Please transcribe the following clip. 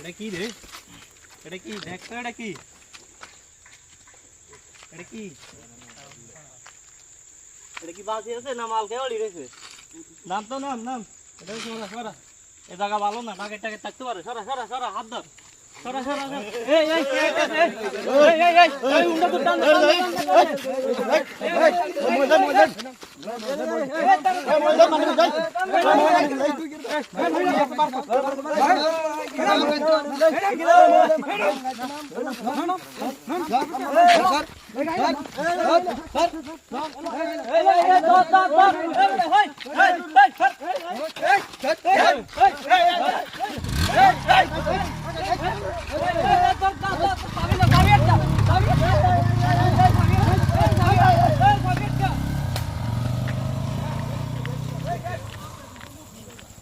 এটা কি রে? এটা কি দেখ তো, এটা কি? এটা কি? এটা কি বাসি আছে না মাল খেয়ে রয়েছে? নাম তো নাম। এটা সরা। এ জায়গা ভালো না, বাগের টাকে থাকতে পারে। সরা হাত ধর। সরা। এই উন্ডা তো টান।